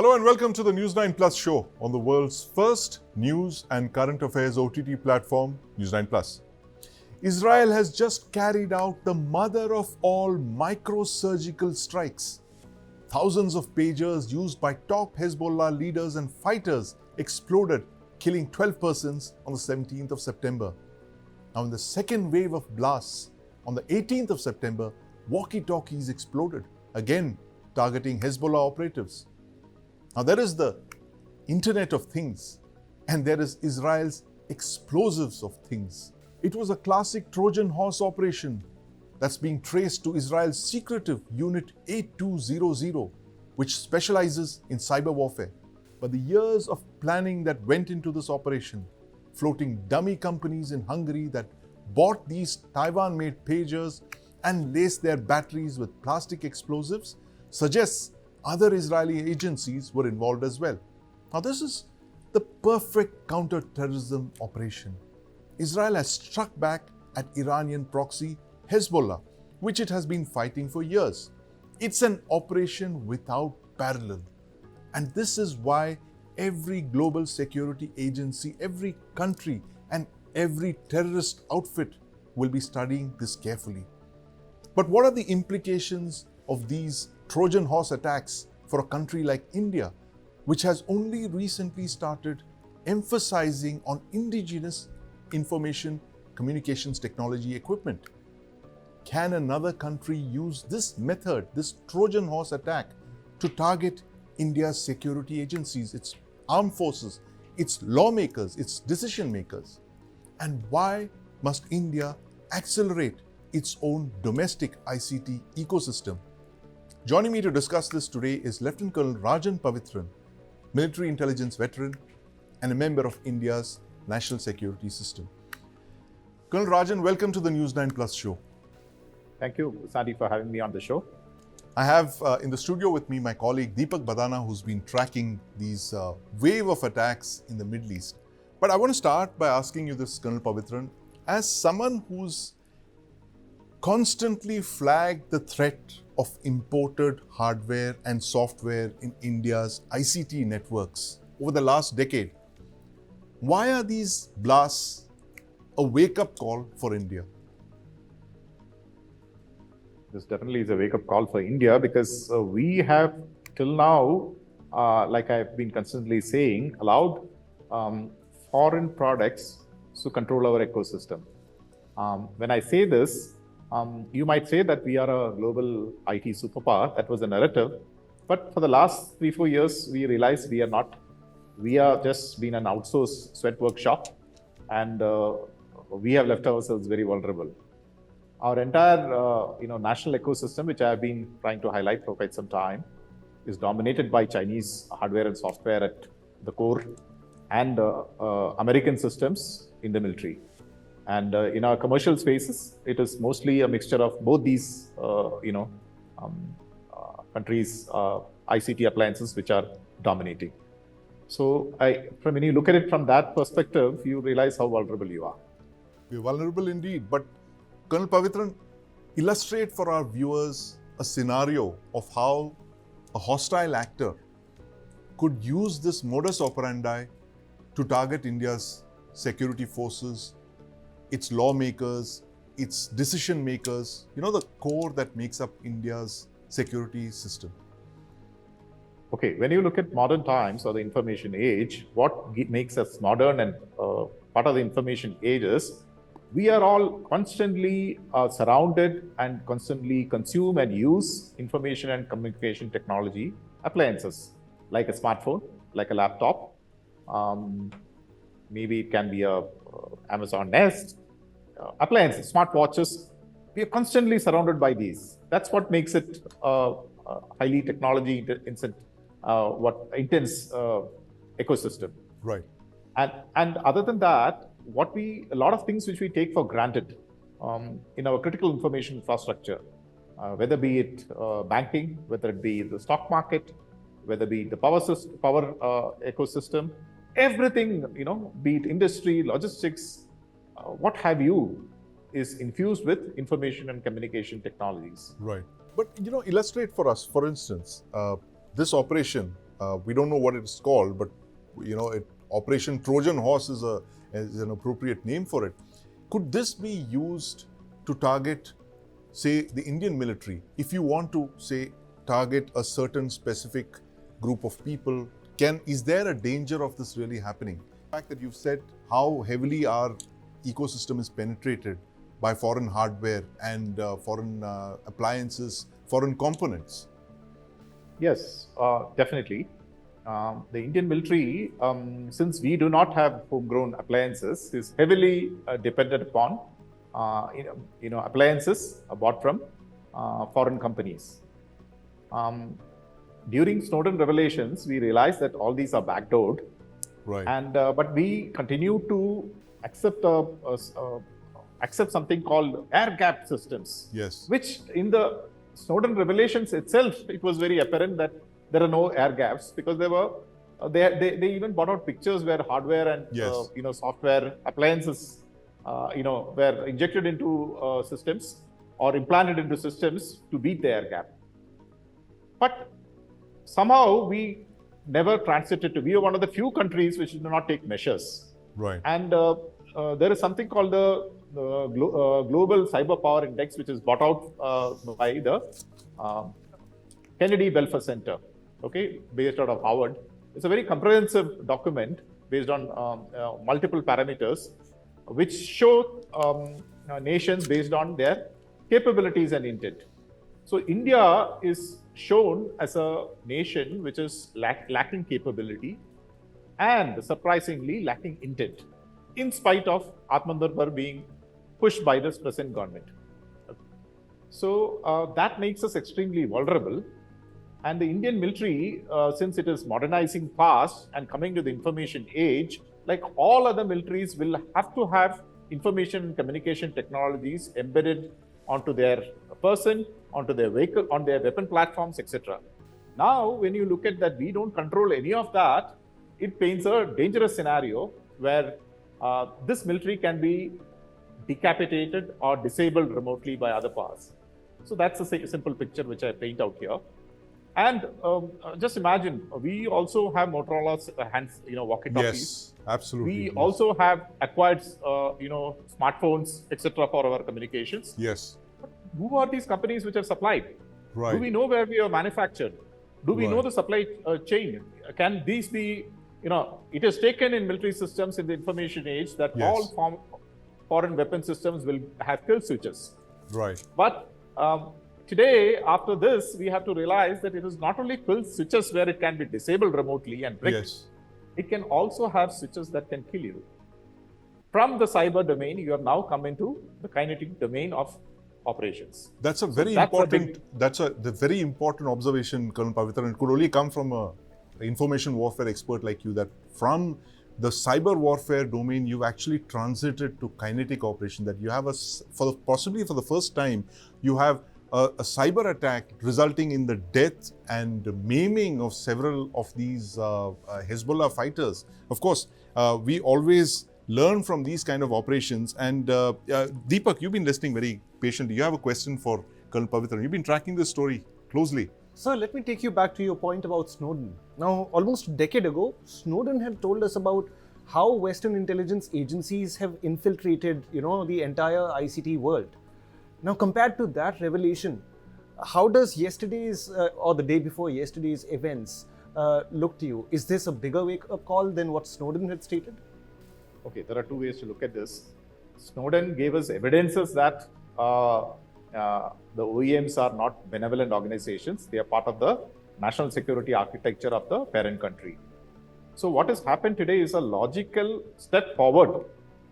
Hello and welcome to the News9 Plus show on the world's first news and current affairs OTT platform, News9 Plus. Israel has just carried out the mother of all microsurgical strikes. Thousands of pagers used by top Hezbollah leaders and fighters exploded, killing 12 persons on the 17th of September. Now, in the second wave of blasts, on the 18th of September, walkie-talkies exploded, again targeting Hezbollah operatives. Now, there is the Internet of Things, and there is Israel's explosives of things. It was a classic Trojan horse operation that's being traced to Israel's secretive Unit 8200, which specializes in cyber warfare. But the years of planning that went into this operation, floating dummy companies in Hungary that bought these Taiwan-made pagers and laced their batteries with plastic explosives, suggests other Israeli agencies were involved as well. Now, this is the perfect counter-terrorism operation. Israel has struck back at Iranian proxy Hezbollah, which it has been fighting for years. It's an operation without parallel. And this is why every global security agency, every country, and every terrorist outfit will be studying this carefully. But what are the implications of these Trojan horse attacks for a country like India, which has only recently started emphasizing on indigenous information communications technology equipment? Can another country use this method, this Trojan horse attack, to target India's security agencies, its armed forces, its lawmakers, its decision makers? And why must India accelerate its own domestic ICT ecosystem? Joining me to discuss this today is Lt Col Rajan Pavithran, military intelligence veteran and a member of India's national security system. Colonel Rajan, welcome to the News9 Plus show. Thank you, Sandeep, for having me on the show. I have in the studio with me my colleague Deepak Bhadana, who's been tracking these wave of attacks in the Middle East. But I want to start by asking you this, Colonel Pavithran, as someone who's constantly flagged the threat of imported hardware and software in India's ICT networks over the last decade, why are these blasts a wake-up call for India? This definitely is a wake-up call for India because we have till now, like I've been constantly saying, allowed foreign products to control our ecosystem. When I say this, you might say that we are a global IT superpower. That was the narrative. But for the last 3-4 years, we realized we are not. We are just been an outsourced sweat workshop, and we have left ourselves very vulnerable. Our entire national ecosystem, which I have been trying to highlight for quite some time, is dominated by Chinese hardware and software at the core and American systems in the military. And in our commercial spaces, it is mostly a mixture of both these, countries' ICT appliances which are dominating. So, when you look at it from that perspective, you realize how vulnerable you are. We're vulnerable indeed. But Colonel Pavithran, illustrate for our viewers a scenario of how a hostile actor could use this modus operandi to target India's security forces, its lawmakers, its decision makers, the core that makes up India's security system. Okay, when you look at modern times or the information age, what makes us modern and part of the information age is we are all constantly surrounded and constantly consume and use information and communication technology appliances like a smartphone, like a laptop. Maybe it can be a Amazon Nest, appliances, smartwatches. We are constantly surrounded by these. That's what makes it highly technology intense ecosystem. Right. And other than that, a lot of things which we take for granted in our critical information infrastructure, whether be it banking, whether it be the stock market, whether it be the power ecosystem, everything, be it industry, logistics, what have you, is infused with information and communication technologies. Right. But, illustrate for us, for instance, this operation we don't know what it's called, but Operation Trojan Horse is an appropriate name for it. Could this be used to target, say, the Indian military? If you want to, say, target a certain specific group of people, is there a danger of this really happening? The fact that you've said how heavily our ecosystem is penetrated by foreign hardware and foreign appliances, foreign components. Yes, definitely. The Indian military, since we do not have homegrown appliances, is heavily dependent upon appliances bought from foreign companies. During Snowden revelations, we realized that all these are backdoored, right? And but we continue to accept something called air gap systems. Yes. Which in the Snowden revelations itself, it was very apparent that there are no air gaps, because they even brought out pictures where hardware and yes. Software appliances were injected into systems or implanted into systems to beat the air gap. But somehow we never transited to. We are one of the few countries which do not take measures. Right. And there is something called the Global Cyber Power Index, which is brought out by the Kennedy Belfer Center, based out of Harvard. It's a very comprehensive document based on multiple parameters, which show nations based on their capabilities and intent. So India is shown as a nation which is lacking capability and surprisingly lacking intent, in spite of Atmanirbhar being pushed by this present government. So that makes us extremely vulnerable. And the Indian military, since it is modernizing fast and coming to the information age, like all other militaries, will have to have information and communication technologies embedded onto their person, onto their vehicle, on their weapon platforms, etc. Now, when you look at that, we don't control any of that. It paints a dangerous scenario where this military can be decapitated or disabled remotely by other powers. So that's a simple picture which I paint out here. And just imagine, we also have Motorola's walkie-talkies. Yes, absolutely. We also have acquired, smartphones, etc. for our communications. Yes. But who are these companies which are supplied? Right. Do we know where we are manufactured? Do we know the supply chain? Can these be, it is taken in military systems in the information age that all foreign weapon systems will have kill switches. Right. But today, after this, we have to realize that it is not only kill switches where it can be disabled remotely and bricked. Yes. It can also have switches that can kill you. From the cyber domain, you have now come into the kinetic domain of operations. That's a very important. That's the very important observation, Colonel Pavithran. It could only come from an information warfare expert like you. That from the cyber warfare domain, you've actually transited to kinetic operation. That you have possibly for the first time, you have a cyber attack resulting in the death and maiming of several of these Hezbollah fighters. Of course, we always learn from these kind of operations. And Deepak, you've been listening very patiently. You have a question for Colonel Pavithran. You've been tracking this story closely. Sir, let me take you back to your point about Snowden. Now, almost a decade ago, Snowden had told us about how Western intelligence agencies have infiltrated, the entire ICT world. Now, compared to that revelation, how does yesterday's or the day before yesterday's events look to you? Is this a bigger wake-up call than what Snowden had stated? Okay, there are two ways to look at this. Snowden gave us evidences that the OEMs are not benevolent organizations. They are part of the national security architecture of the parent country. So what has happened today is a logical step forward,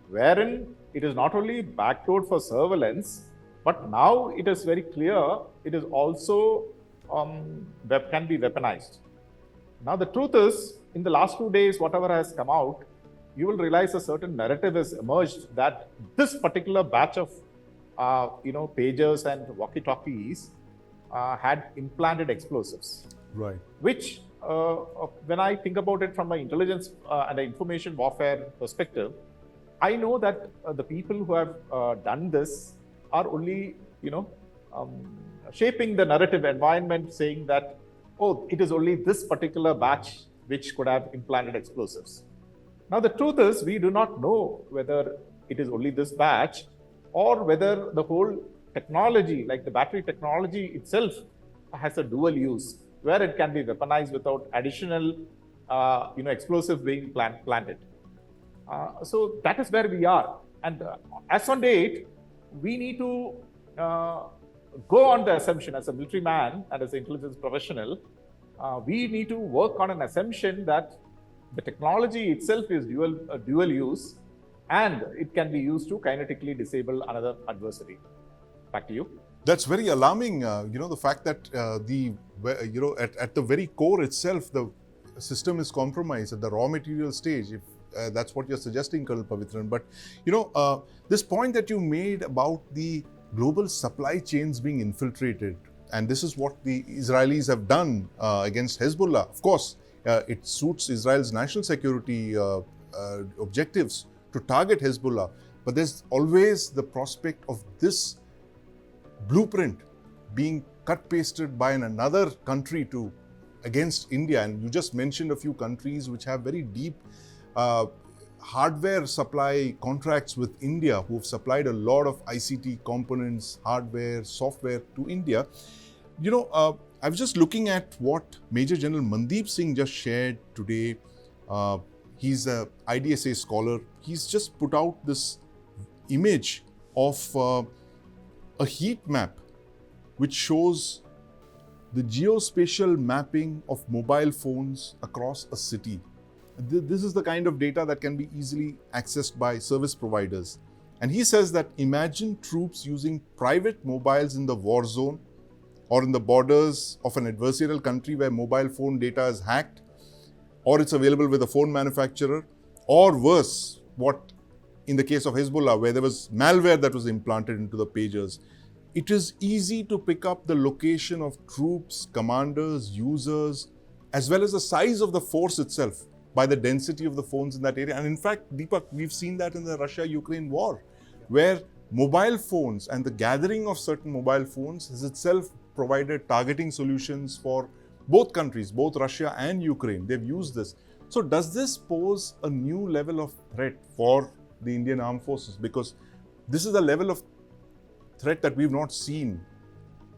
wherein it is not only backdoored for surveillance, but now it is very clear it is also can be weaponized. Now the truth is, in the last 2 days, whatever has come out, you will realize a certain narrative has emerged that this particular batch of pagers and walkie-talkies had implanted explosives. Right. Which, when I think about it from an intelligence and an information warfare perspective, I know that the people who have done this are only, shaping the narrative environment, saying that oh, it is only this particular batch which could have implanted explosives. Now, the truth is, we do not know whether it is only this batch or whether the whole technology, like the battery technology itself, has a dual use where it can be weaponized without additional, explosive being planted. So that is where we are. And as on date, we need to go on the assumption as a military man and as an intelligence professional, we need to work on an assumption that the technology itself is dual use and it can be used to kinetically disable another adversary. Back to you. That's very alarming. The fact that at the very core itself, the system is compromised at the raw material stage. If that's what you're suggesting, Colonel Pavithran. But this point that you made about the global supply chains being infiltrated, and this is what the Israelis have done against Hezbollah. Of course, it suits Israel's national security objectives to target Hezbollah, but there's always the prospect of this blueprint being cut-pasted by another country against India. And you just mentioned a few countries which have very deep hardware supply contracts with India, who've supplied a lot of ICT components, hardware, software to India. I was just looking at what Major General Mandeep Singh just shared today. He's a IDSA scholar. He's just put out this image of a heat map which shows the geospatial mapping of mobile phones across a city. This is the kind of data that can be easily accessed by service providers. And he says that imagine troops using private mobiles in the war zone or in the borders of an adversarial country where mobile phone data is hacked, or it's available with a phone manufacturer, or worse, what in the case of Hezbollah, where there was malware that was implanted into the pagers. It is easy to pick up the location of troops, commanders, users, as well as the size of the force itself by the density of the phones in that area. And in fact, Deepak, we've seen that in the Russia-Ukraine war, where mobile phones and the gathering of certain mobile phones has itself provided targeting solutions for both countries, both Russia and Ukraine. They've used this. So does this pose a new level of threat for the Indian armed forces? Because this is a level of threat that we've not seen,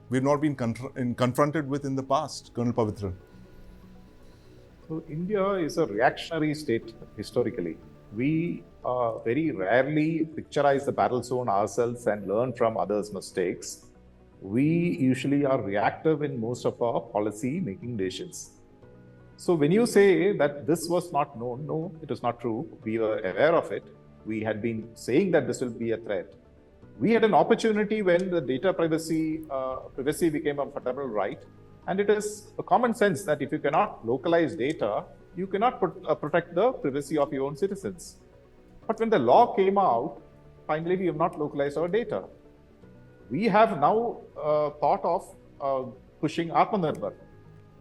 we've not been confronted with in the past, Colonel Pavithran. So India is a reactionary state historically. We very rarely picturize the battle zone ourselves and learn from others' mistakes. We usually are reactive in most of our policy making decisions. So when you say that this was not known, no, it is not true. We were aware of it. We had been saying that this will be a threat. We had an opportunity when the data privacy became a fundamental right. And it is a common sense that if you cannot localize data, you cannot protect the privacy of your own citizens. But when the law came out, finally we have not localized our data. We have now thought of pushing Atmanirbhar.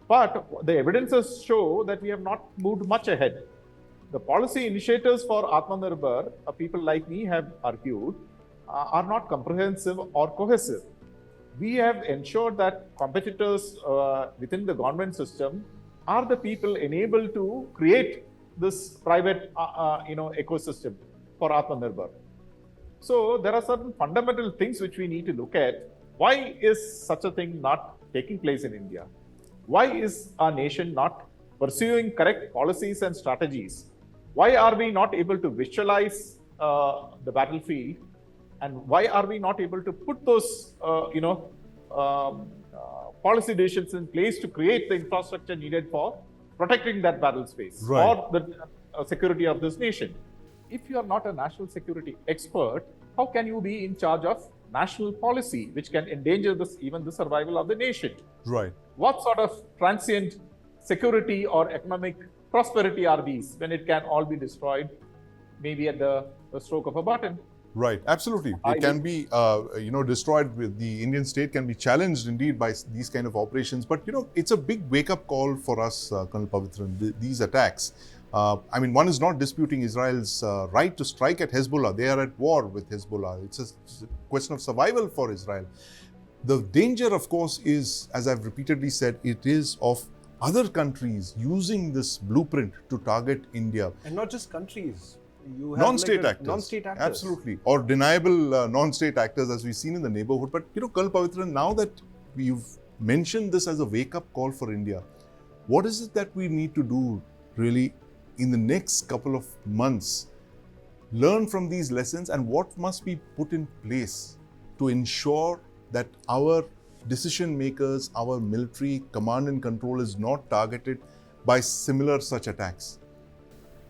But the evidences show that we have not moved much ahead. The policy initiators for Atmanirbhar, people like me have argued, are not comprehensive or cohesive. We have ensured that competitors within the government system are the people enabled to create this private ecosystem for Atmanirbhar. So there are certain fundamental things which we need to look at. Why is such a thing not taking place in India? Why is our nation not pursuing correct policies and strategies? Why are we not able to visualize the battlefield? And why are we not able to put those, policy decisions in place to create the infrastructure needed for protecting that battle space or the security of this nation? If you are not a national security expert, how can you be in charge of national policy, which can endanger even the survival of the nation? Right. What sort of transient security or economic prosperity are these when it can all be destroyed, maybe at the stroke of a button? Right, absolutely. It can be, destroyed. With the Indian state can be challenged indeed by these kind of operations. But it's a big wake-up call for us, Colonel Pavithran. These attacks. One is not disputing Israel's right to strike at Hezbollah. They are at war with Hezbollah. It's a question of survival for Israel. The danger, of course, is, as I've repeatedly said, it is of other countries using this blueprint to target India. And not just countries. You have Non-state like actors. Non-state actors. Absolutely. Or deniable non-state actors, as we've seen in the neighborhood. But, Colonel Pavithran, now that you've mentioned this as a wake-up call for India, what is it that we need to do really in the next couple of months? Learn from these lessons, and what must be put in place to ensure that our decision makers, our military command and control is not targeted by similar such attacks?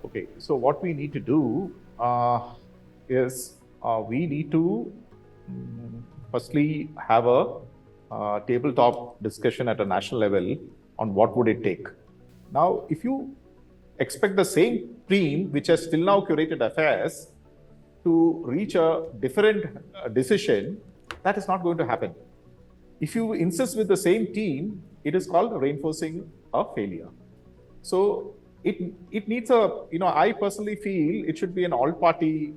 Okay, so what we need to do is we need to firstly have a tabletop discussion at a national level on what would it take. Now, if you expect the same team which has till now curated affairs to reach a different decision, that is not going to happen. If you insist with the same team, it is called reinforcing a failure. So it needs I personally feel it should be an all-party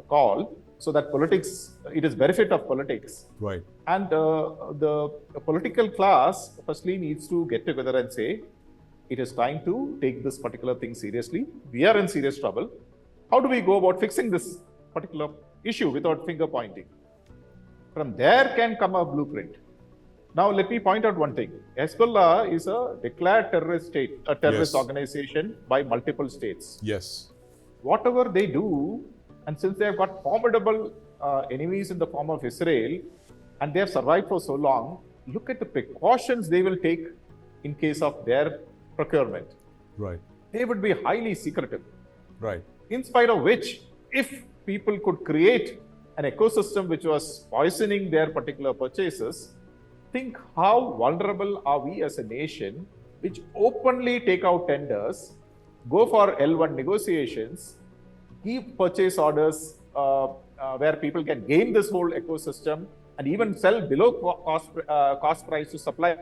call, so that politics, it is benefit of politics. Right. And the political class firstly needs to get together and say, it is time to take this particular thing seriously. We are in serious trouble. How do we go about fixing this particular issue without finger pointing? From there can come a blueprint. Now, let me point out one thing. Hezbollah is a declared terrorist state, a terrorist organization by multiple states. Yes. Whatever they do, and since they have got formidable enemies in the form of Israel, and they have survived for so long, look at the precautions they will take in case of their procurement. Right. They would be highly secretive. Right. In spite of which, if people could create an ecosystem which was poisoning their particular purchases, think how vulnerable are we as a nation which openly take out tenders, go for L1 negotiations, keep purchase orders where people can gain this whole ecosystem and even sell below cost price to supply.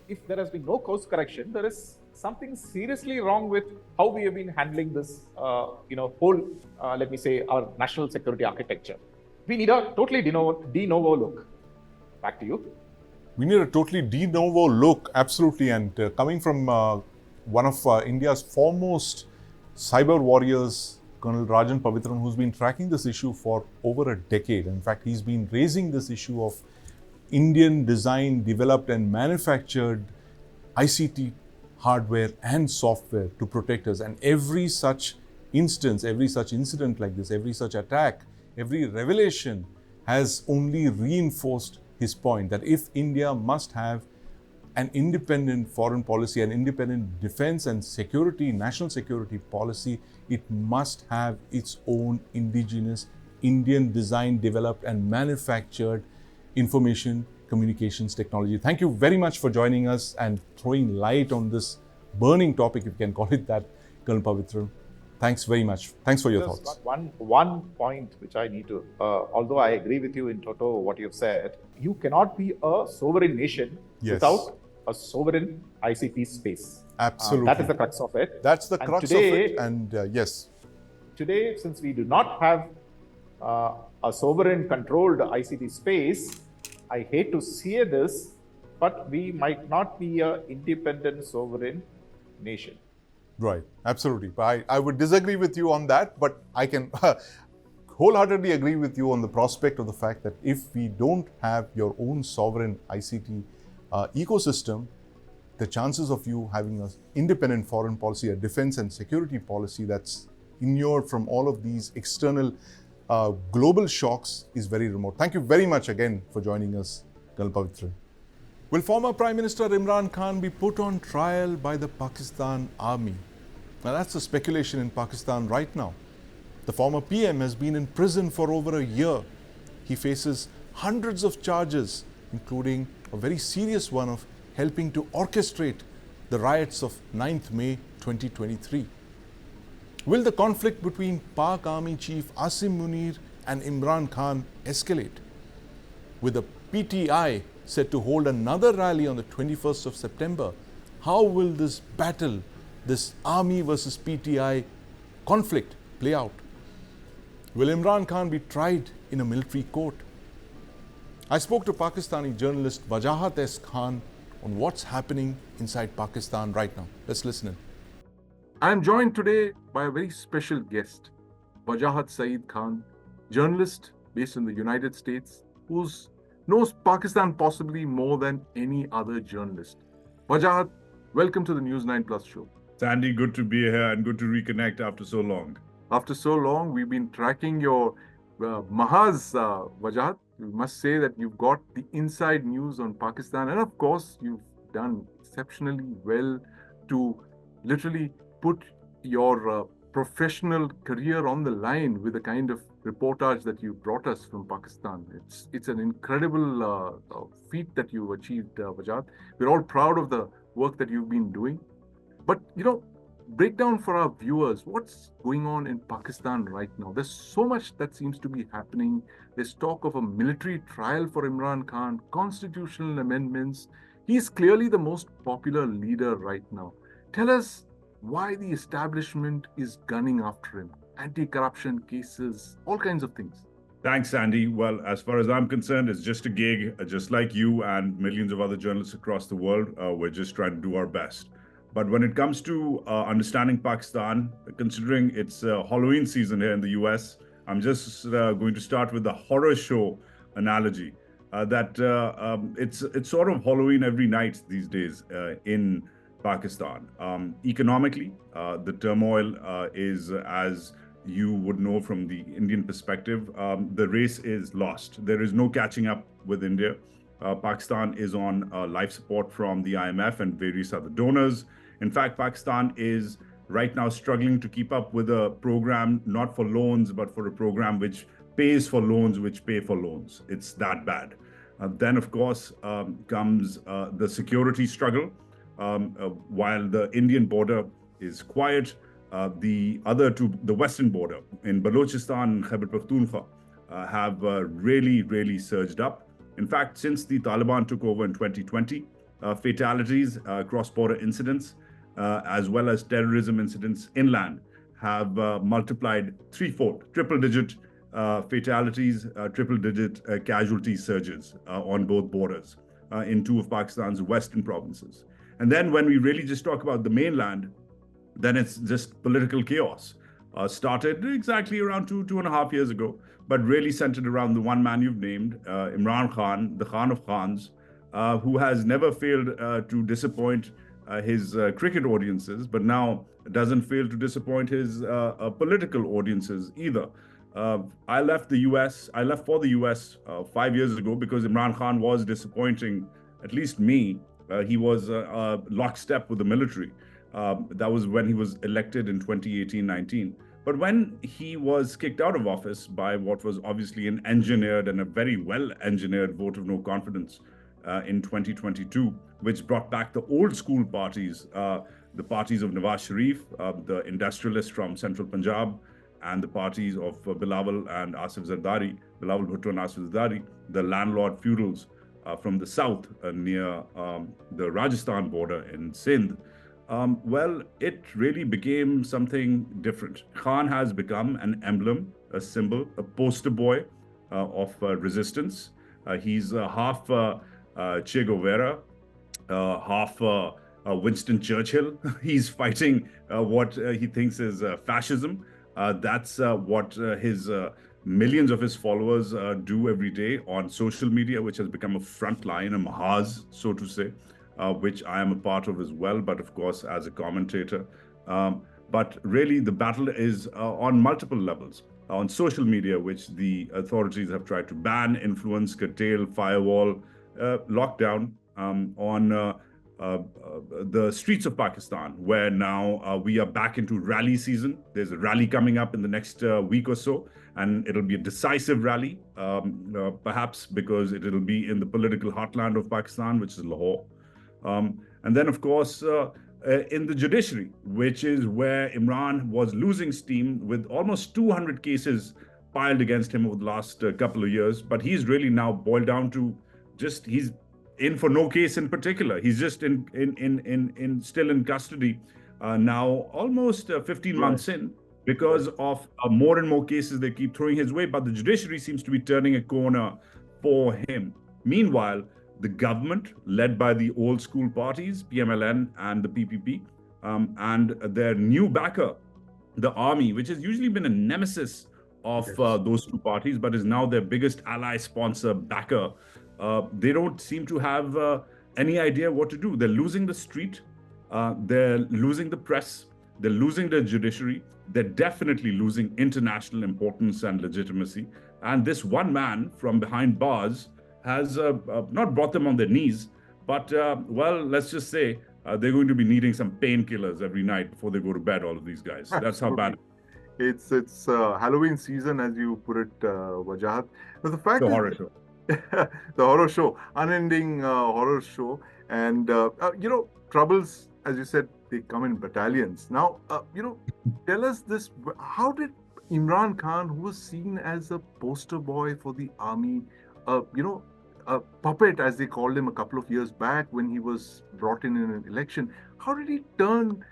If there has been no course correction, there is something seriously wrong with how we have been handling this, whole, let me say, our national security architecture. We need a totally de novo look. Back to you. We need a totally de novo look, absolutely. And coming from one of India's foremost cyber warriors, Colonel Rajan Pavithran, who's been tracking this issue for over a decade. In fact, he's been raising this issue of Indian designed, developed and manufactured ICT hardware and software to protect us. And every such instance, every such incident like this, every such attack, every revelation has only reinforced his point that if India must have an independent foreign policy, an independent defense and security, national security policy, it must have its own indigenous, Indian designed, developed and manufactured information communications technology. Thank you very much for joining us and throwing light on this burning topic, if you can call it that, Colonel Pavithran. Thanks very much. Thanks for your thoughts. One point which I need to, although I agree with you in toto what you've said, you cannot be a sovereign nation without a sovereign ICT space. Absolutely. That is the crux of it. That's the crux of it. And yes. Today, since we do not have a sovereign controlled ICT space, I hate to say this, but we might not be an independent sovereign nation. Right, absolutely. I would disagree with you on that, but I can wholeheartedly agree with you on the prospect of the fact that if we don't have your own sovereign ICT ecosystem, the chances of you having an independent foreign policy, a defense and security policy that's inured from all of these external global shocks is very remote. Thank you very much again for joining us, Colonel Pavithran. Will former Prime Minister Imran Khan be put on trial by the Pakistan Army? Now that's the speculation in Pakistan right now. The former PM has been in prison for over a year. He faces hundreds of charges, including a very serious one of helping to orchestrate the riots of 9th May 2023. Will the conflict between Pak Army Chief Asim Munir and Imran Khan escalate? With the PTI set to hold another rally on the 21st of September, how will this battle, this Army versus PTI conflict play out? Will Imran Khan be tried in a military court? I spoke to Pakistani journalist Wajahat S. Khan on what's happening inside Pakistan right now. Let's listen in. I am joined today by a very special guest, Wajahat Saeed Khan, journalist based in the United States, who knows Pakistan possibly more than any other journalist. Wajahat, welcome to the News9 Plus show. Sandy, good to be here and good to reconnect after so long. After so long, we've been tracking your Mahaz, Wajahat. We must say that you've got the inside news on Pakistan, and of course, you've done exceptionally well to literally put your professional career on the line with the kind of reportage that you brought us from Pakistan. It's an incredible feat that you've achieved, Wajahat. We're all proud of the work that you've been doing. But, break down for our viewers what's going on in Pakistan right now. There's so much that seems to be happening. There's talk of a military trial for Imran Khan, constitutional amendments. He's clearly the most popular leader right now. Tell us why the establishment is gunning after him. Anti-corruption cases, all kinds of things. Thanks, Sandy. Well, as far as I'm concerned, it's just a gig, just like you and millions of other journalists across the world. We're just trying to do our best. But when it comes to understanding Pakistan, considering it's Halloween season here in the US, I'm just going to start with the horror show analogy. It's sort of Halloween every night these days in Pakistan. Economically, the turmoil is, as you would know from the Indian perspective, the race is lost. There is no catching up with India. Pakistan is on life support from the IMF and various other donors. In fact, Pakistan is right now struggling to keep up with a program not for loans, but for a program which pays for loans, which pay for loans. It's that bad. Then, of course, comes the security struggle. While the Indian border is quiet, the western border in Balochistan and Khyber Pakhtunkhwa have really surged up. In fact, since the Taliban took over in 2020, fatalities, cross-border incidents, as well as terrorism incidents inland have multiplied threefold, triple-digit fatalities, triple-digit casualty surges on both borders in two of Pakistan's western provinces. And then when we really just talk about the mainland, then it's just political chaos. Started exactly around two and a half years ago, but really centered around the one man you've named, Imran Khan, the Khan of Khans, who has never failed to disappoint his cricket audiences, but now doesn't fail to disappoint his political audiences either. I left for the US 5 years ago because Imran Khan was disappointing, at least me. He was lockstep with the military. That was when he was elected in 2018-19. But when he was kicked out of office by what was obviously an engineered and a very well-engineered vote of no confidence in 2022, which brought back the old school parties, the parties of Nawaz Sharif, the industrialists from central Punjab, and the parties of Bilawal and Asif Zardari, Bilawal Bhutto and Asif Zardari, the landlord feudals from the south near the Rajasthan border in Sindh. Well, it really became something different. Khan has become an emblem, a symbol, a poster boy of resistance. He's half Che Guevara, half Winston Churchill. He's fighting what he thinks is fascism. That's what his millions of his followers do every day on social media, which has become a front line, a mahaz, so to say, which I am a part of as well, but of course as a commentator. But really the battle is on multiple levels. On social media, which the authorities have tried to ban, influence, curtail, firewall, lockdown, on the streets of Pakistan, where now we are back into rally season. There's a rally coming up in the next week or so, and it'll be a decisive rally, perhaps because it'll be in the political heartland of Pakistan, which is Lahore. And then, of course, in the judiciary, which is where Imran was losing steam with almost 200 cases filed against him over the last couple of years. But he's really now boiled down to just, he's in for no case in particular. He's just still in custody now, almost 15 months in, because of more and more cases they keep throwing his way. But the judiciary seems to be turning a corner for him. Meanwhile, the government, led by the old school parties, PMLN and the PPP, and their new backer, the army, which has usually been a nemesis of those two parties, but is now their biggest ally, sponsor, backer. They don't seem to have any idea what to do. They're losing the street, they're losing the press, they're losing the judiciary, they're definitely losing international importance and legitimacy. And this one man from behind bars has not brought them on their knees, but well, let's just say they're going to be needing some painkillers every night before they go to bed, all of these guys. That's how bad. It's Halloween season, as you put it, Wajahat. But the fact The is, horror show. the horror show, unending horror show, and troubles, as you said, they come in battalions. Now, tell us this: how did Imran Khan, who was seen as a poster boy for the army, a puppet, as they called him a couple of years back when he was brought in an election, how did he turn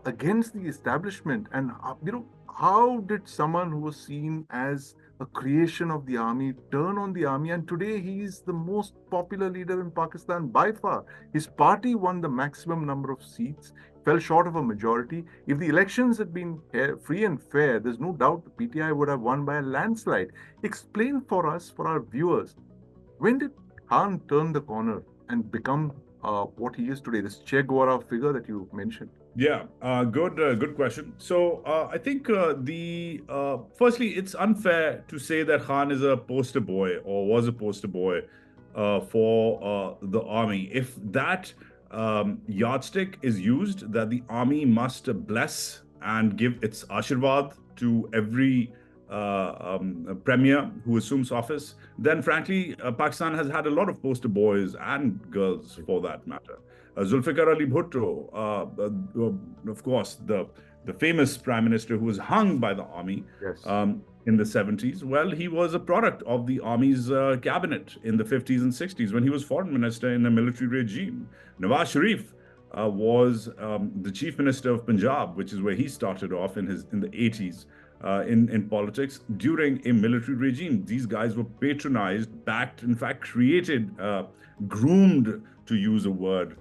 against the establishment? And how did someone who was seen as a creation of the army turn on the army? And today he is the most popular leader in Pakistan by far. His party won the maximum number of seats, fell short of a majority. If the elections had been free and fair, there's no doubt the PTI would have won by a landslide. Explain for us, for our viewers, when did Khan turn the corner and become what he is today, this Che Guevara figure that you mentioned? Yeah, good question. So I think firstly, it's unfair to say that Khan is a poster boy or was a poster boy for the army. If that yardstick is used, that the army must bless and give its ashirwad to every premier who assumes office, then frankly, Pakistan has had a lot of poster boys and girls for that matter. Zulfikar Ali Bhutto, of course, the famous prime minister who was hung by the army in the 70s. Well, he was a product of the army's cabinet in the 50s and 60s when he was foreign minister in a military regime. Nawaz Sharif was the chief minister of Punjab, which is where he started off in the 80s. In politics during a military regime. These guys were patronized, backed, in fact, created, groomed, to use a word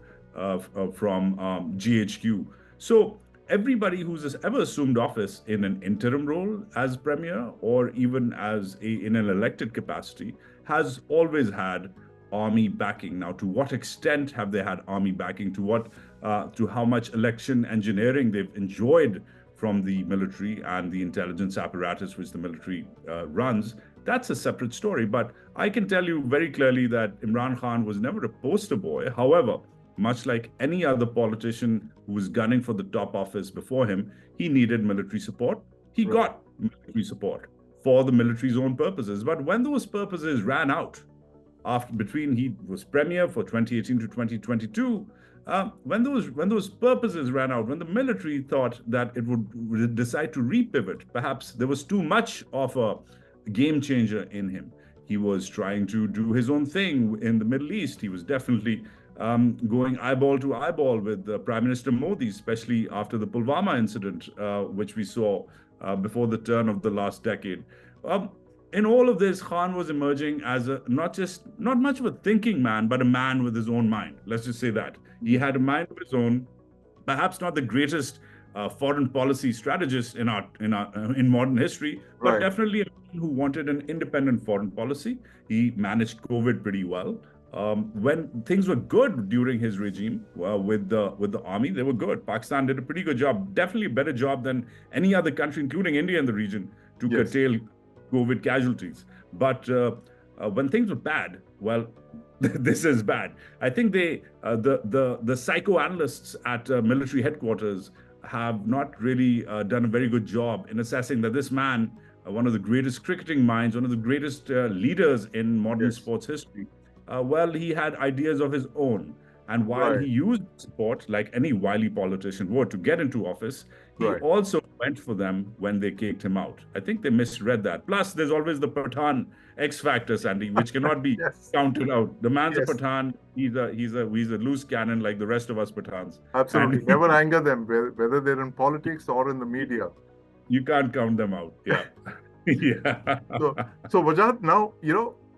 from GHQ. So everybody who's ever assumed office in an interim role as premier or even as in an elected capacity has always had army backing. Now, to what extent have they had army backing? To how much election engineering they've enjoyed from the military and the intelligence apparatus which the military runs, that's a separate story. But I can tell you very clearly that Imran Khan was never a poster boy. However, much like any other politician who was gunning for the top office before him, he needed military support. He got military support for the military's own purposes. But when those purposes ran out, between he was premier for 2018 to 2022, when those purposes ran out, when the military thought that it would decide to repivot, perhaps there was too much of a game changer in him. He was trying to do his own thing in the Middle East. He was definitely going eyeball to eyeball with Prime Minister Modi, especially after the Pulwama incident, which we saw before the turn of the last decade. In all of this, Khan was emerging as not much of a thinking man, but a man with his own mind. Let's just say that. He had a mind of his own, perhaps not the greatest foreign policy strategist in modern history, but definitely a man who wanted an independent foreign policy. He managed COVID pretty well. When things were good during his regime with the army, they were good. Pakistan did a pretty good job, definitely a better job than any other country, including India in the region, to curtail COVID casualties. But when things were bad, well, this is bad. I think the psychoanalysts at military headquarters have not really done a very good job in assessing that this man, one of the greatest cricketing minds, one of the greatest leaders in modern sports history, well, he had ideas of his own. And while he used support, like any wily politician would, to get into office, he also went for them when they kicked him out. I think they misread that. Plus, there's always the Pathan X factor, Sandy, which cannot be counted out. The man's a Pathan. He's a loose cannon like the rest of us Pathans. Absolutely. Never anger them, whether they're in politics or in the media. You can't count them out. Yeah. So Wajahat, now,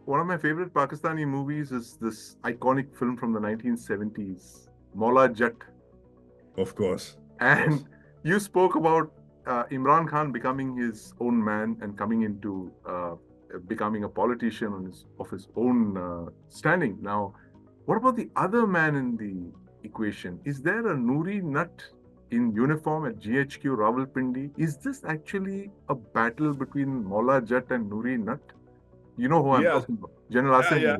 one of my favorite Pakistani movies is this iconic film from the 1970s, Maula Jat. Of course. And you spoke about Imran Khan becoming his own man and coming into becoming a politician of his own standing. Now, what about the other man in the equation? Is there a Noori Nut in uniform at GHQ Rawalpindi? Is this actually a battle between Maula Jat and Noori Nut? You know who I'm talking about? General Asim. Yeah.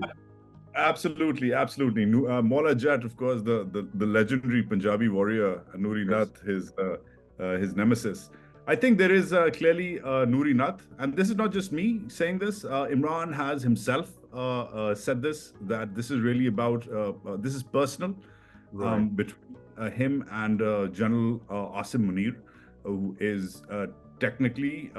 Absolutely. Maula Jat, of course, the legendary Punjabi warrior, Noori Nut, his nemesis. I think there is clearly Noori Nut, and this is not just me saying this. Imran has himself said this, that this is really about, this is personal between him and General Asim Munir, who is technically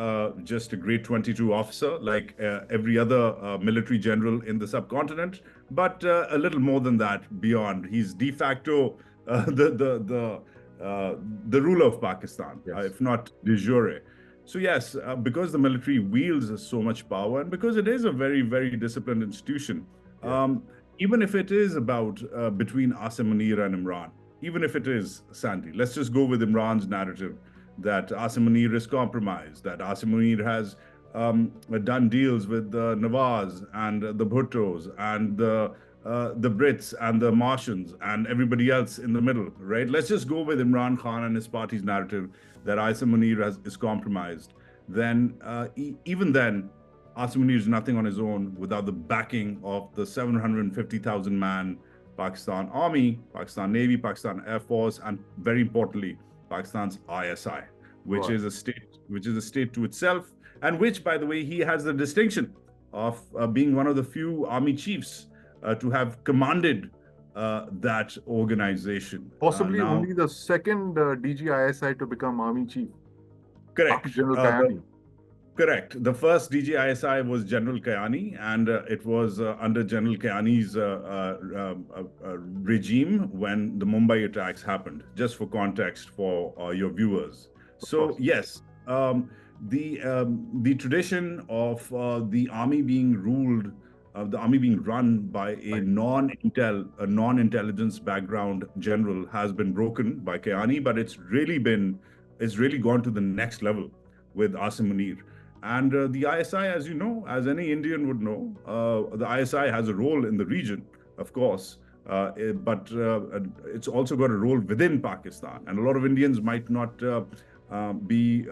just a grade 22 officer, like every other military general in the subcontinent, but a little more than that beyond. He's de facto the ruler of Pakistan, if not de jure. So yes, because the military wields so much power, and because it is a very, very disciplined institution, even if it is about between Asim Munir and Imran, even if it is, Sandy, let's just go with Imran's narrative that Asim Munir is compromised, that Asim Munir has done deals with the Nawaz and the Bhuttos and the Brits and the Martians and everybody else in the middle, right? Let's just go with Imran Khan and his party's narrative that Asim Munir is compromised. Then, even then, Asim Munir is nothing on his own without the backing of the 750,000 man Pakistan Army, Pakistan Navy, Pakistan Air Force, and very importantly, Pakistan's ISI, which is a state to itself, and which, by the way, he has the distinction of being one of the few army chiefs to have commanded that organization. Possibly only the second DGISI to become army chief. Correct. General Kayani. Correct. The first DGISI was General Kayani, and it was under General Kayani's regime when the Mumbai attacks happened, just for context for your viewers. So yes, the tradition of the army being ruled, the army being run by a non-intelligence background general has been broken by Kayani, but it's really gone to the next level with Asim Munir. And the ISI, as you know, as any Indian would know, the ISI has a role in the region, of course, but it's also got a role within Pakistan. And a lot of Indians might not be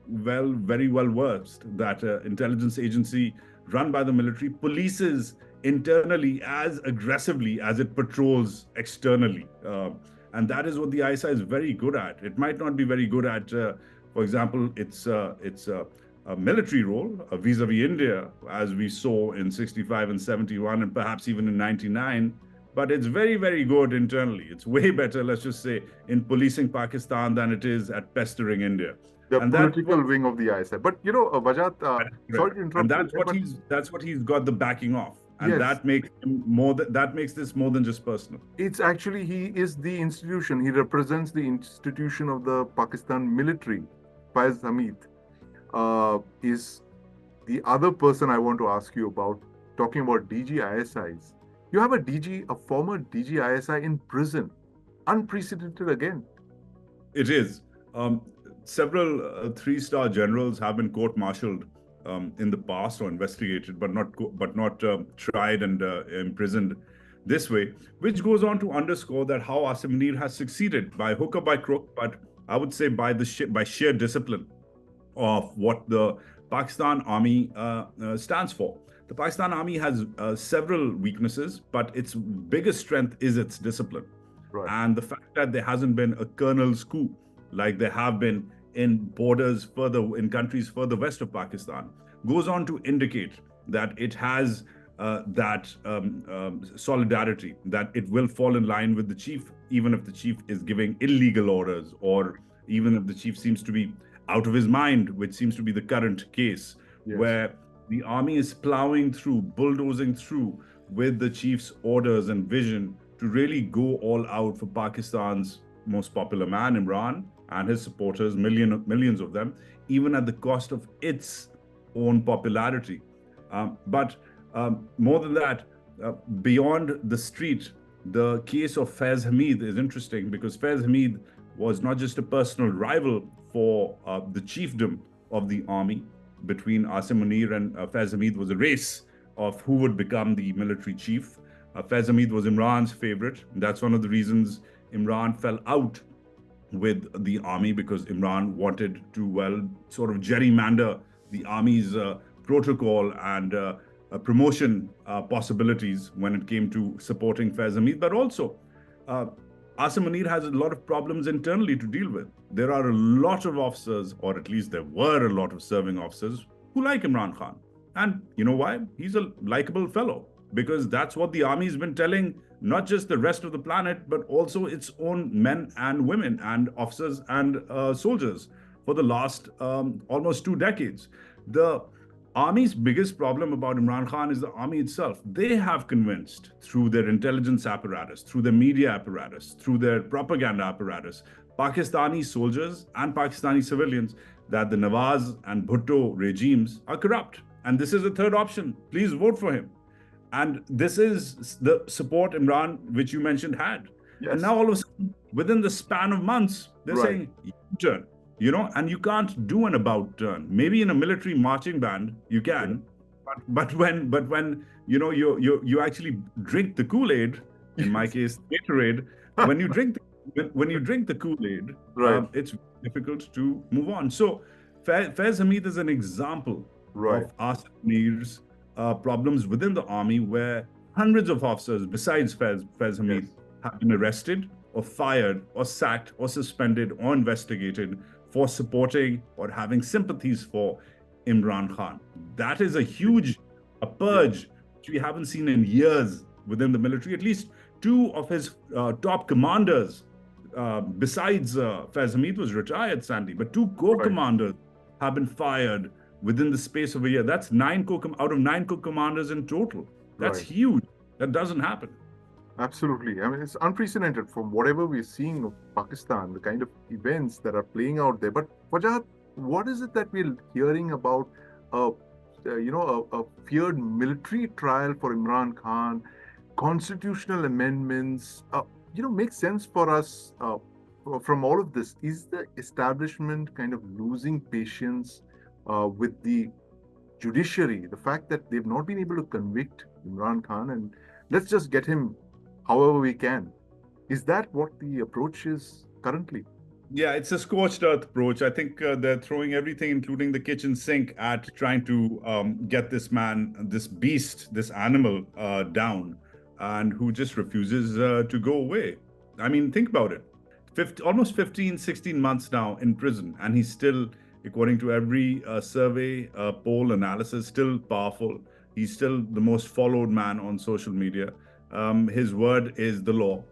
very well versed that intelligence agency run by the military polices internally as aggressively as it patrols externally. And that is what the ISI is very good at. It might not be very good at, for example, its a military role vis-a-vis India, as we saw in 65 and 71, and perhaps even in 99. But it's very, very good internally. It's way better, let's just say, in policing Pakistan than it is at pestering India. The political wing of the ISI. But you know, Bajat, sorry to interrupt. And that's what he's got the backing of. And that makes him that makes this more than just personal. It's actually, he is the institution. He represents the institution of the Pakistan military. Faiz Hamid is the other person I want to ask you about, talking about DGISIs. You have a former DGISI in prison. Unprecedented again. It is. Several three-star generals have been court-martialed in the past or investigated, but not tried and imprisoned this way, which goes on to underscore that how Asim Munir has succeeded by hook or by crook, but I would say by sheer discipline of what the Pakistan Army stands for. The Pakistan Army has several weaknesses, but its biggest strength is its discipline. Right. And the fact that there hasn't been a colonel's coup like there have been in countries further west of Pakistan goes on to indicate that it has that solidarity, that it will fall in line with the chief, even if the chief is giving illegal orders, or even if the chief seems to be out of his mind, which seems to be the current case, where the army is plowing through, bulldozing through with the chief's orders and vision to really go all out for Pakistan's most popular man, Imran, and his supporters, millions of them, even at the cost of its own popularity. But More than that, beyond the street, the case of Faiz Hamid is interesting because Faiz Hamid was not just a personal rival for the chiefdom of the army. Between Asim Munir and Faiz Hamid was a race of who would become the military chief. Faiz Hamid was Imran's favorite. That's one of the reasons Imran fell out with the army, because Imran wanted to, well, sort of gerrymander the army's protocol and promotion possibilities when it came to supporting Faiz Hamid. But also, Asim Munir has a lot of problems internally to deal with. There are a lot of officers, or at least there were a lot of serving officers, who like Imran Khan. And you know why? He's a likable fellow, because that's what the army's been telling not just the rest of the planet, but also its own men and women and officers and soldiers for the last almost 2 decades. The army's biggest problem about Imran Khan is the army itself. They have convinced through their intelligence apparatus, through their media apparatus, through their propaganda apparatus, Pakistani soldiers and Pakistani civilians that the Nawaz and Bhutto regimes are corrupt. And this is the third option. Please vote for him. And this is the support Imran, which you mentioned, had. Yes. And now all of a sudden, within the span of months, they're saying, turn. And you can't do an about turn. Maybe in a military marching band, you can, but when you actually drink the Kool-Aid, in my case, Gatorade, when you drink the Kool-Aid, it's difficult to move on. So, Faiz Hamid is an example of Asim Munir's problems within the army, where hundreds of officers, besides Faiz Hamid, have been arrested or fired or sacked or suspended or investigated for supporting or having sympathies for Imran Khan. That is a huge purge which we haven't seen in years within the military. At least 2 of his top commanders, besides Faiz Hamid was retired, Sandeep, but 2 co-commanders have been fired within the space of a year. That's 9 out of 9 co-commanders in total. That's huge. That doesn't happen. Absolutely. I mean, it's unprecedented from whatever we're seeing of Pakistan, the kind of events that are playing out there. But Wajahat, what is it that we're hearing about a feared military trial for Imran Khan, constitutional amendments? Makes sense for us from all of this. Is the establishment kind of losing patience with the judiciary? The fact that they've not been able to convict Imran Khan, and let's just get him however we can. Is that what the approach is currently? Yeah, it's a scorched earth approach. I think they're throwing everything, including the kitchen sink, at trying to get this man, this beast, this animal down, and who just refuses to go away. I mean, think about it. Almost 15, 16 months now in prison, and he's still, according to every survey, poll analysis, still powerful. He's still the most followed man on social media. His word is the law.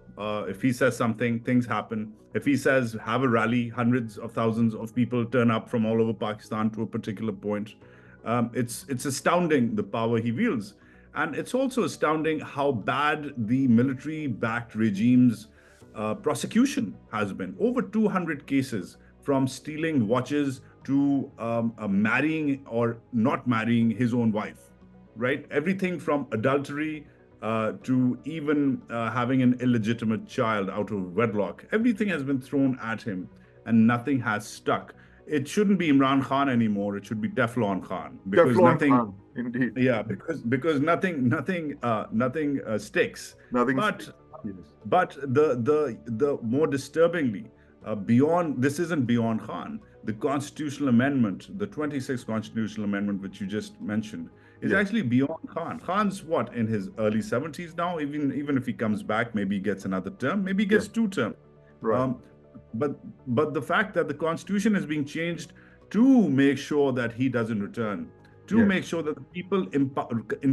If he says something, things happen. If he says have a rally, hundreds of thousands of people turn up from all over Pakistan to a particular point. It's astounding the power he wields. And it's also astounding how bad the military-backed regime's prosecution has been. Over 200 cases, from stealing watches to marrying or not marrying his own wife, right? Everything from adultery to even having an illegitimate child out of wedlock. Everything has been thrown at him and nothing has stuck. It shouldn't be Imran Khan anymore. It should be Teflon Khan. Because Khan, indeed. Yeah, because nothing sticks. But the more disturbingly, beyond, this isn't beyond Khan. The constitutional amendment, the 26th constitutional amendment, which you just mentioned, is actually beyond Khan. Khan's what, in his early 70s now? Even if he comes back, maybe he gets another term, maybe he gets 2 terms. Right. But the fact that the constitution is being changed to make sure that he doesn't return, to make sure that the people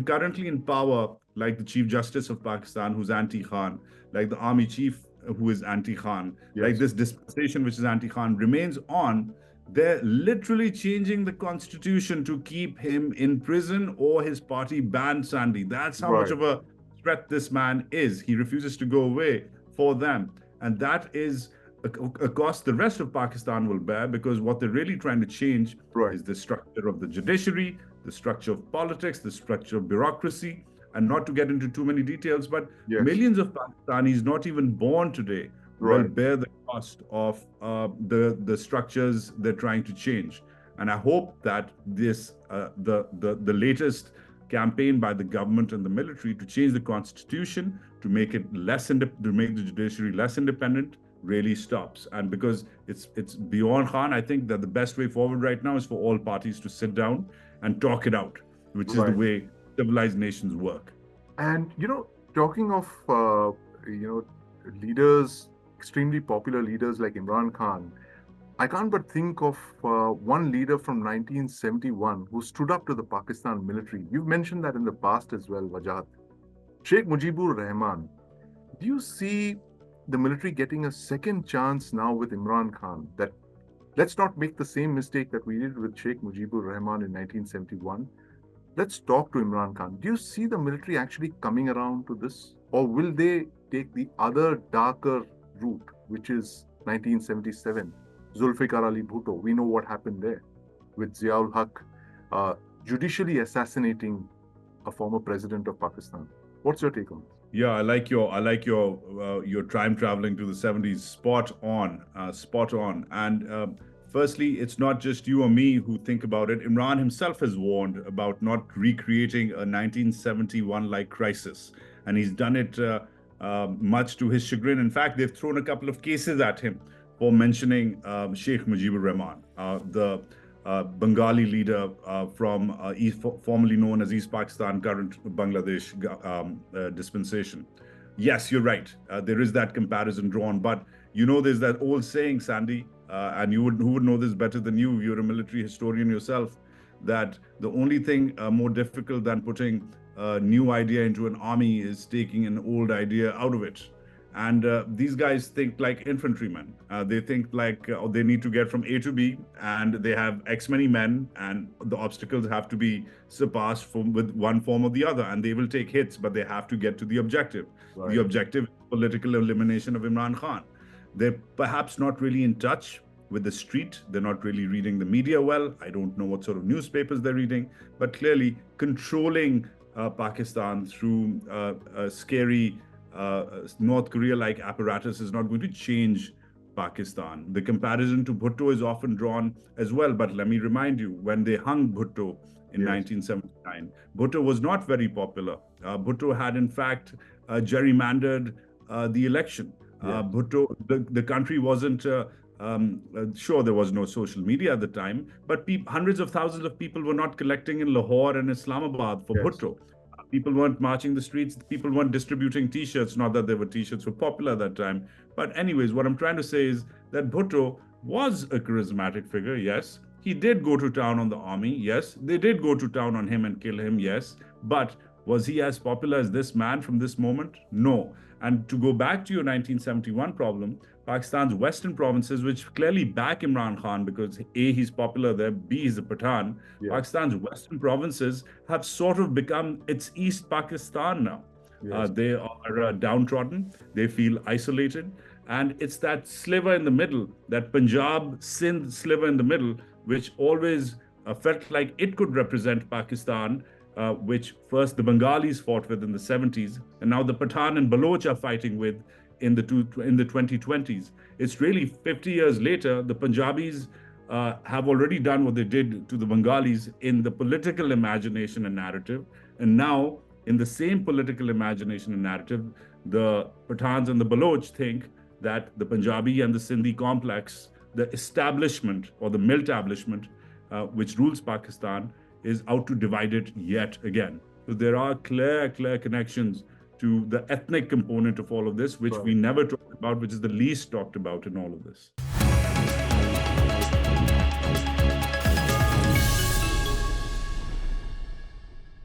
currently in power, like the Chief Justice of Pakistan, who's anti-Khan, like the army chief who is anti-Khan, like this dispensation which is anti-Khan, remains on. They're literally changing the constitution to keep him in prison or his party banned, Sandy. That's how much of a threat this man is. He refuses to go away for them. And that is a cost the rest of Pakistan will bear, because what they're really trying to change is the structure of the judiciary, the structure of politics, the structure of bureaucracy, and not to get into too many details, but Yes. millions of Pakistanis not even born today will Right. bear the cost of the structures they're trying to change. And I hope that this the latest campaign by the government and the military to change the constitution, to make it to make the judiciary less independent, really stops. And because it's beyond Khan, I think that the best way forward right now is for all parties to sit down and talk it out, which is the Right. way civilized nations work. And talking of leaders, extremely popular leaders like Imran Khan, I can't but think of one leader from 1971 who stood up to the Pakistan military. You've mentioned that in the past as well, Wajat. Sheikh Mujibur Rahman. Do you see the military getting a second chance now with Imran Khan? That let's not make the same mistake that we did with Sheikh Mujibur Rahman in 1971. Let's talk to Imran Khan. Do you see the military actually coming around to this? Or will they take the other darker route, which is 1977? Zulfikar Ali Bhutto, we know what happened there with Ziaul Haq judicially assassinating a former president of Pakistan. What's your take on this? Yeah, I like your time traveling to the 70s. Spot on. And firstly, it's not just you or me who think about it. Imran himself has warned about not recreating a 1971-like crisis, and he's done it much to his chagrin. In fact, they've thrown a couple of cases at him for mentioning Sheikh Mujibur Rahman, the Bengali leader from formerly known as East Pakistan, current Bangladesh dispensation. Yes, you're right. There is that comparison drawn, but there's that old saying, Sandy, and who would know this better than you? You're a military historian yourself. That the only thing more difficult than putting a new idea into an army is taking an old idea out of it. And these guys think like infantrymen. They think like they need to get from A to B, and they have X many men, and the obstacles have to be surpassed with one form or the other. And they will take hits, but they have to get to the objective. Right. The objective is political elimination of Imran Khan. They're perhaps not really in touch with the street. They're not really reading the media well. I don't know what sort of newspapers they're reading, but clearly controlling Pakistan through a scary North Korea-like apparatus is not going to change Pakistan. The comparison to Bhutto is often drawn as well, but let me remind you, when they hung Bhutto in 1979, Bhutto was not very popular. Bhutto had, in fact, gerrymandered the election. Bhutto, the country wasn't, sure, there was no social media at the time, but hundreds of thousands of people were not collecting in Lahore and Islamabad for Bhutto. People weren't marching the streets. People weren't distributing T-shirts. Not that there were T-shirts were popular at that time. But anyways, what I'm trying to say is that Bhutto was a charismatic figure, yes. He did go to town on the army, yes. They did go to town on him and kill him, yes. But was he as popular as this man from this moment? No. And to go back to your 1971 problem, Pakistan's western provinces, which clearly back Imran Khan because A, he's popular there, B, he's a Pathan. Pakistan's western provinces have sort of become its East Pakistan now. They are downtrodden, they feel isolated, and it's that sliver in the middle, that Punjab, Sindh sliver in the middle, which always felt like it could represent Pakistan, which first the Bengalis fought with in the 70s, and now the Pathan and Baloch are fighting with in the 2020s. It's really 50 years later, the Punjabis have already done what they did to the Bengalis in the political imagination and narrative. And now, in the same political imagination and narrative, the Pathans and the Baloch think that the Punjabi and the Sindhi complex, the establishment or the militablishment, which rules Pakistan, is out to divide it yet again. So there are clear connections to the ethnic component of all of this, which we never talked about, which is the least talked about in all of this.